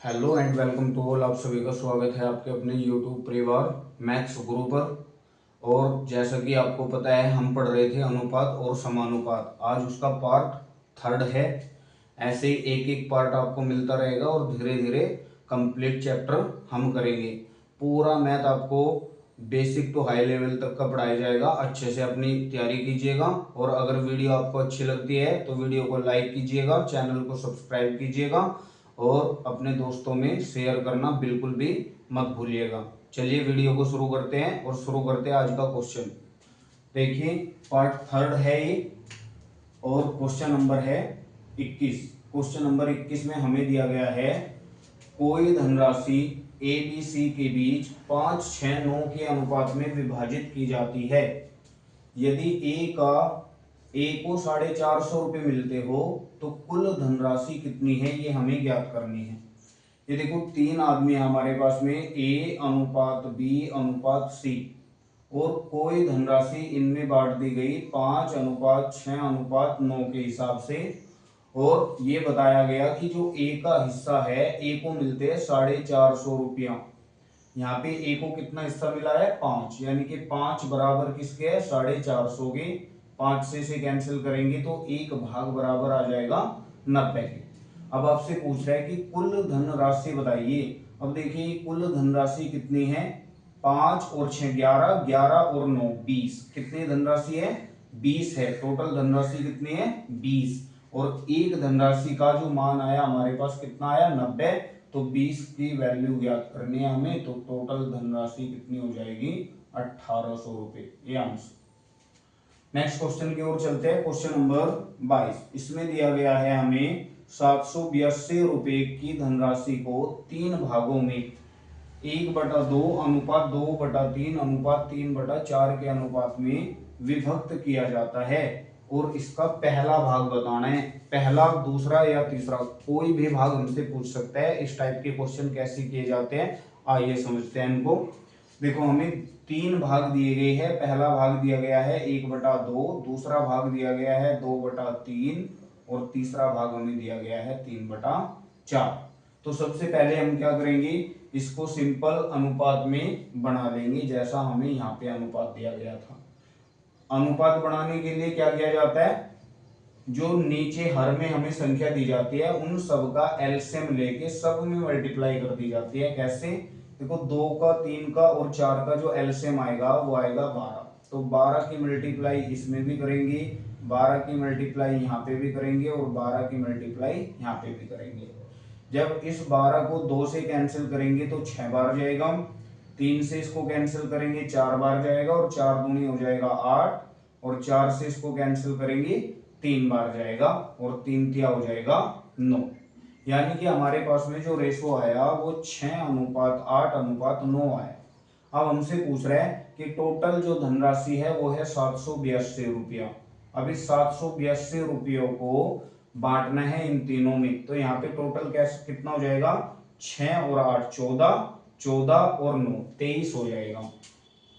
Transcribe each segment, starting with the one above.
Hello and welcome to all. आप सभी का स्वागत है आपके अपने यूट्यूब परिवार मैथ्स गुरु पर। और जैसा कि आपको पता है, हम पढ़ रहे थे अनुपात और समानुपात। आज उसका पार्ट थर्ड है। ऐसे ही एक एक पार्ट आपको मिलता रहेगा और धीरे धीरे कंप्लीट चैप्टर हम करेंगे। पूरा मैथ आपको बेसिक टू हाई लेवल तक का पढ़ाया जाएगा। अच्छे से अपनी तैयारी कीजिएगा और अगर वीडियो आपको अच्छी लगती है तो वीडियो को लाइक कीजिएगा, चैनल को सब्सक्राइब कीजिएगा और अपने दोस्तों में शेयर करना बिल्कुल भी मत भूलिएगा। चलिए वीडियो को शुरू करते हैं और शुरू करते हैं आज का क्वेश्चन। देखिए, पार्ट थर्ड है ये और क्वेश्चन नंबर है 21। क्वेश्चन नंबर 21 में हमें दिया गया है कोई धनराशि ए बी सी के बीच 5, 6, 9 के अनुपात में विभाजित की जाती है। यदि ए को 450 रुपये मिलते हो तो कुल धनराशि कितनी है, ये हमें ज्ञात करनी है। ये देखो, तीन आदमी है हमारे पास में, ए अनुपात बी अनुपात सी, और कोई धनराशि इनमें बांट दी गई 5 अनुपात 6 अनुपात 9 के हिसाब से। और ये बताया गया कि जो ए का हिस्सा है, ए को मिलते हैं 450 रुपया। यहाँ पे ए को कितना हिस्सा मिला है, 5, यानी कि 5 बराबर किसके है, 450 के। 5 से कैंसिल करेंगे तो एक भाग बराबर आ जाएगा 90 के। अब आपसे पूछ रहा है कि कुल धनराशि बताइए। अब देखिए, कुल धनराशि कितनी है, 5 और 6 11, 11 और 9 20। कितनी धनराशि है, 20 है। टोटल धनराशि कितनी है, 20। और एक धनराशि का जो मान आया हमारे पास कितना आया, 90। तो 20 की वैल्यू ज्ञात करनी है हमें, तो टोटल धनराशि कितनी हो जाएगी, 1800 रुपये। ये आंसर। नेक्स्ट क्वेश्चन की ओर चलते हैं। Question number 22। इसमें दिया गया है हमें 782 रुपये की धनराशि को 3 भागों में 1/2 अनुपात 2/3 अनुपात 3/4 के अनुपात में विभक्त किया जाता है और इसका पहला भाग बताना है। पहला, दूसरा या तीसरा, कोई भी भाग हमसे पूछ सकता है। इस टाइप के क्वेश्चन कैसे किए जाते हैं, आइए समझते हैं इनको। देखो, हमें 3 भाग दिए गए हैं। पहला भाग दिया गया है 1/2, दूसरा भाग दिया गया है 2/3 और तीसरा भाग हमें दिया गया है 3/4। तो सबसे पहले हम क्या करेंगे, इसको सिंपल अनुपात में बना लेंगे, जैसा हमें यहाँ पे अनुपात दिया गया था। अनुपात बनाने के लिए क्या किया जाता है, जो नीचे हर में हमें संख्या दी जाती है उन सब का एलसीएम लेके सब में मल्टीप्लाई कर दी जाती है। कैसे, देखो, 2 का 3 का और 4 का जो एलसीएम आएगा वो आएगा 12। तो 12 की मल्टीप्लाई इसमें भी करेंगे, 12 की मल्टीप्लाई यहाँ पे भी करेंगे और 12 की मल्टीप्लाई यहाँ पे भी करेंगे। जब इस 12 को 2 से कैंसिल करेंगे तो 6 बार जाएगा, 3 से इसको कैंसिल करेंगे 4 बार जाएगा और 4 दूनी हो जाएगा 8, और 4 से इसको कैंसिल करेंगे 3 बार जाएगा और 3 तिया हो जाएगा 9। यानी कि हमारे पास में जो रेशो आया वो 6:8:9 आया। अब हमसे पूछ रहा है कि टोटल जो धनराशि है वो है 782 रुपया। अब इस 782 रुपयों को बांटना है इन तीनों में, तो यहाँ पे टोटल कैसे कितना हो जाएगा, 6 और 8 14, 14 और 9 23 हो जाएगा।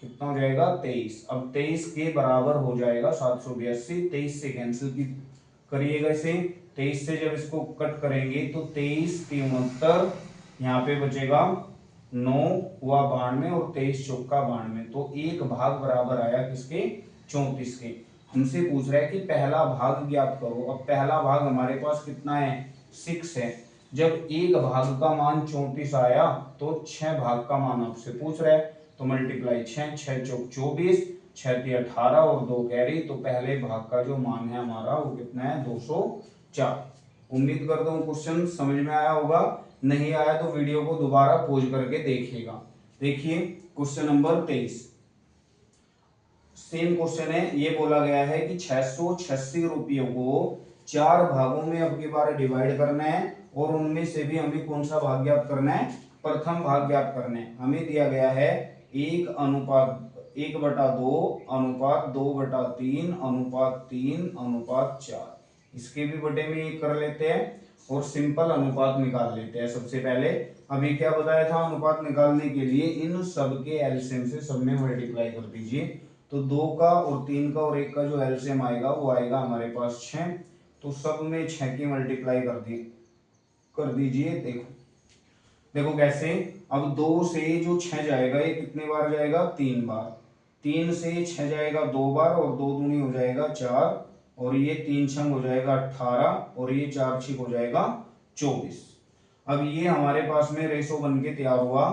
कितना हो जाएगा, 23। अब 23 के बराबर हो जाएगा 782। 23 से कैंसिल की करिएगा इसे। 23 से जब इसको कट करेंगे तो 23 3 69, यहाँ पे बचेगा 9 हुआ 92 और 23 चौका 92। तो एक भाग बराबर आया किसके, 34 के। हमसे पूछ रहा है कि पहला भाग ज्ञात करो। अब पहला भाग हमारे पास कितना है, 6 है। जब एक भाग का मान 34 आया तो 6 भाग का मान आपसे पूछ रहा है, तो मल्टीप्लाई 6, 6 चौक 24, 6 × 18 और 2 कैरी। तो पहले भाग का जो मान है हमारा वो कितना है, 204। उम्मीद करता हूँ क्वेश्चन समझ में आया होगा। नहीं आया तो वीडियो को दोबारा पॉज करके देखिएगा। देखिए क्वेश्चन नंबर 23, सेम क्वेश्चन है। ये बोला गया है कि 686 रुपयों को 4 भागों में अब की बार डिवाइड करना है और उनमें से भी हमें कौन सा भाग ज्ञात करना है, प्रथम भाग ज्ञात करना है। हमें दिया गया है 1/2 अनुपात 2/3 अनुपात 3 अनुपात 4। इसके भी बटे में एक कर लेते हैं और सिंपल अनुपात निकाल लेते हैं सबसे पहले। अभी क्या बताया था, अनुपात निकालने के लिए इन सब के एलसीएम से सब में मल्टीप्लाई कर दीजिए। तो 2 का और 3 का और 1 का जो एलसीएम आएगा वो आएगा हमारे पास 6। तो सब में 6 की मल्टीप्लाई कर दीजिए। देखो, देखो कैसे, अब 2 से जो 6 जाएगा ये कितने बार जाएगा, 3 बार। 3 से 6 जाएगा 2 बार, और 2 दूनी हो जाएगा 4, और ये 3 छंग हो जाएगा 18, और ये 4 छिक हो जाएगा 24। अब ये हमारे पास में रेशो बन के तैयार हुआ,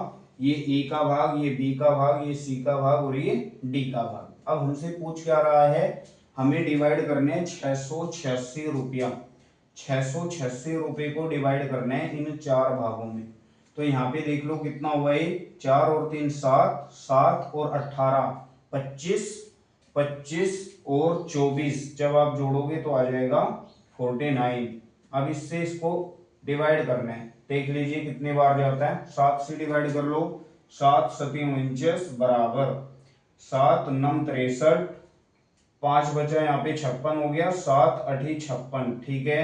ये ए का भाग, ये बी का भाग, ये सी का भाग, और ये डी का भाग। अब हमसे पूछ क्या रहा है, हमें डिवाइड करने 686 रुपया, 686 रुपये को डिवाइड करना है इन 4 भागों में। तो यहाँ पे देख लो कितना हुआ है, 4 और 3 7, 7 और 18 25, 25 और 24, जब आप जोड़ोगे तो आ जाएगा 49। अब इससे इसको डिवाइड करना है, देख लीजिए कितने बार जाता है, 7 से डिवाइड कर लो, 7 7 49 बराबर 7 9 63, 5 बचा यहाँ पे 56 हो गया, 7 8 56, ठीक है।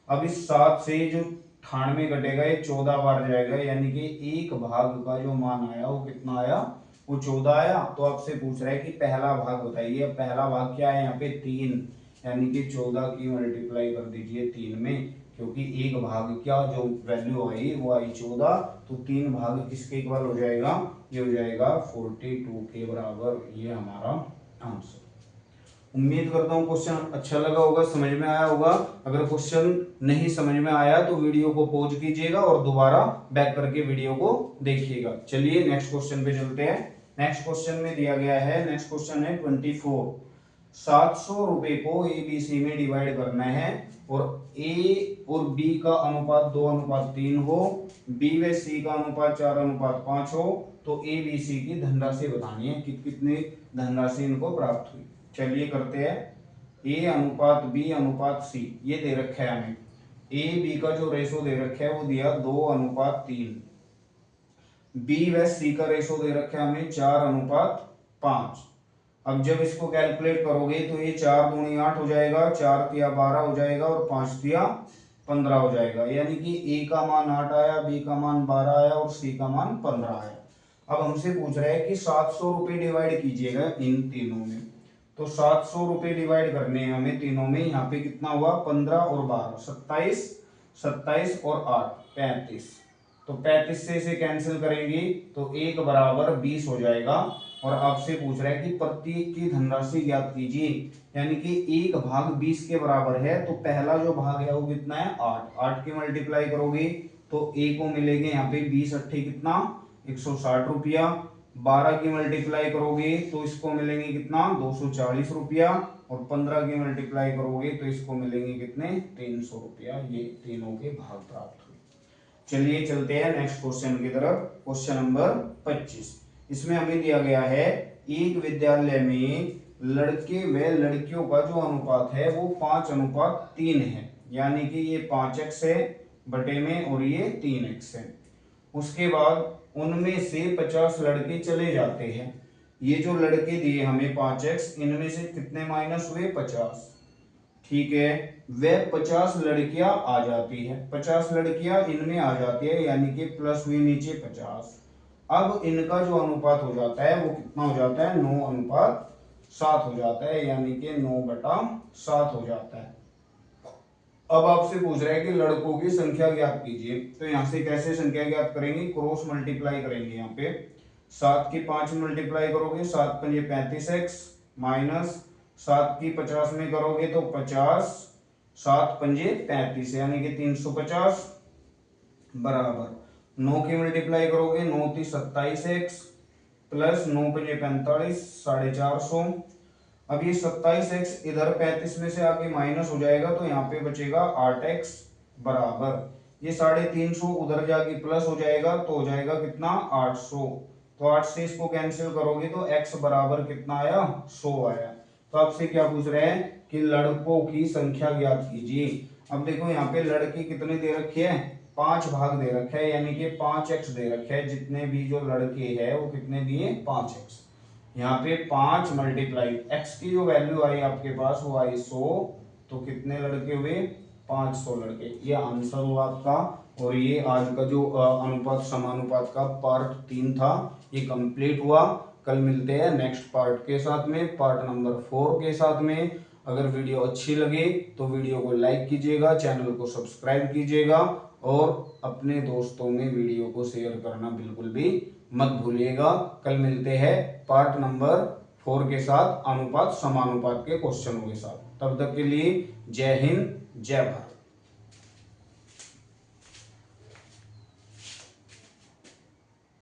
अब इस 7 से जो 98 कटेगा ये 14 बार जाएगा, यानी कि एक भाग का जो मान आया वो कितना आया, वो 14 आया। तो आपसे पूछ रहा है कि पहला भाग बताइए। अब पहला भाग क्या है, यहाँ पे 3, यानी कि 14 की मल्टीप्लाई कर दीजिए 3 में, क्योंकि एक भाग क्या जो वैल्यू आई वो आई 14, तो 3 भाग किसके इक्वल हो जाएगा, ये हो जाएगा 42 के बराबर। ये हमारा आंसर। उम्मीद करता हूँ क्वेश्चन अच्छा लगा होगा, समझ में आया होगा। अगर क्वेश्चन नहीं समझ में आया तो वीडियो को पॉज कीजिएगा और दोबारा बैक करके वीडियो को देखिएगा। चलिए नेक्स्ट क्वेश्चन पे चलते हैं। नेक्स्ट क्वेश्चन में दिया गया है, नेक्स्ट क्वेश्चन है 24। 700 रुपए को ए बी सी में डिवाइड करना है, और ए और बी का अनुपात 2:3 हो, बी व सी का अनुपात 4:5 हो, तो ए बी सी की धनराशि बतानी है कि कितनी धनराशि इनको प्राप्त हुई। चलिए करते हैं, ए अनुपात बी अनुपात सी ये दे रखा है हमें। ए बी का जो रेशो दे रखा है वो दिया 2:3, बी व सी का रेशो दे रखा है हमें 4:5। अब जब इसको कैलकुलेट करोगे तो ये 4 दूनी 8 हो जाएगा, 4 तिया 12 हो जाएगा, और 5 तिया 15 हो जाएगा, यानी कि ए का मान 8 आया, बी का मान 12 आया, और सी का मान 15 आया। अब हमसे पूछ रहा है कि 700 रुपये डिवाइड कीजिएगा इन तीनों में। तो 700 रुपये डिवाइड करने हैं हमें तीनों में, यहाँ पे कितना हुआ, 15 और 12 27, 27 और 8 35। तो 35 से इसे कैंसिल करेंगे तो 1 बराबर 20 हो जाएगा। और आपसे पूछ रहा है कि प्रत्येक की धनराशि ज्ञात कीजिए, यानी कि 1 भाग 20 के बराबर है, तो पहला जो भाग है वो कितना है, 8। 8 की मल्टीप्लाई करोगे तो ए को मिलेंगे यहाँ पे 20 अट्ठे कितना, 160 रुपया। 12 की मल्टीप्लाई करोगे तो इसको मिलेंगे कितना, 240 रुपया, और 15 की मल्टीप्लाई करोगे तो इसको मिलेंगे कितने, 300 रुपया। ये तीनों के भाग प्राप्त हुए। चलिए चलते हैं नेक्स्ट क्वेश्चन की तरफ। Question number 25। इसमें हमें दिया गया है, एक विद्यालय में लड़के व लड़कियों का जो अनुपात है वो 5:3 है, यानी कि ये 5x है बटे में, और ये 3x है। उसके बाद उनमें से 50 लड़के चले जाते हैं। ये जो लड़के दिए हमें 5x, इनमें से कितने माइनस हुए, 50, ठीक है। वे 50 लड़कियां आ जाती है, 50 लड़कियां इनमें आ जाती है, यानी कि प्लस हुई नीचे 50। अब इनका जो अनुपात हो जाता है वो कितना हो जाता है, 9:7 हो जाता है, यानी कि 9/7 हो जाता है। अब आपसे पूछ रहा है कि लड़कों की संख्या ज्ञात कीजिए। तो यहां से कैसे संख्या ज्ञात करेंगे, क्रॉस मल्टीप्लाई करेंगे। यहाँ पे 7 की 5 मल्टीप्लाई करोगे 7 पंजे 35x, माइनस 7 की 50 में करोगे तो 50, 7 पंजे 35, यानी कि 350, बराबर 9 की मल्टीप्लाई करोगे 9 × 27x, प्लस 9 पंजे 45, 450। अब ये 27x इधर 35 में से आगे माइनस हो जाएगा, तो यहाँ पे बचेगा 8x, बराबर ये 350 उधर जाके प्लस हो जाएगा, तो हो जाएगा कितना, 800। तो 8 से इसको कैंसिल करोगे तो x बराबर कितना आया, 100 आया। तो आपसे क्या पूछ रहे हैं कि लड़कों की संख्या ज्ञात कीजिए। अब देखो यहाँ पे लड़के कितने दे रखे हैं, 5 भाग दे रखे हैं, यानी कि 5x दे रखे हैं। जितने भी जो लड़के हैं वो कितने दिए, 5x। यहाँ पे 5 मल्टीप्लाई x की जो वैल्यू आई आपके पास वो आई 100, तो कितने लड़के हुए, 500 लड़के। ये आंसर हुआ आपका। और ये आज का जो अनुपात समानुपात का पार्ट 3 था ये कंप्लीट हुआ। कल मिलते हैं नेक्स्ट पार्ट के साथ में, पार्ट नंबर 4 के साथ में। अगर वीडियो अच्छी लगे तो वीडियो को लाइक कीजिएगा, चैनल को सब्सक्राइब कीजिएगा और अपने दोस्तों में वीडियो को शेयर करना बिल्कुल भी मत भूलिएगा। कल मिलते हैं पार्ट नंबर 4 के साथ, अनुपात समानुपात के क्वेश्चनों के साथ। तब तक के लिए जय हिंद, जय भारत।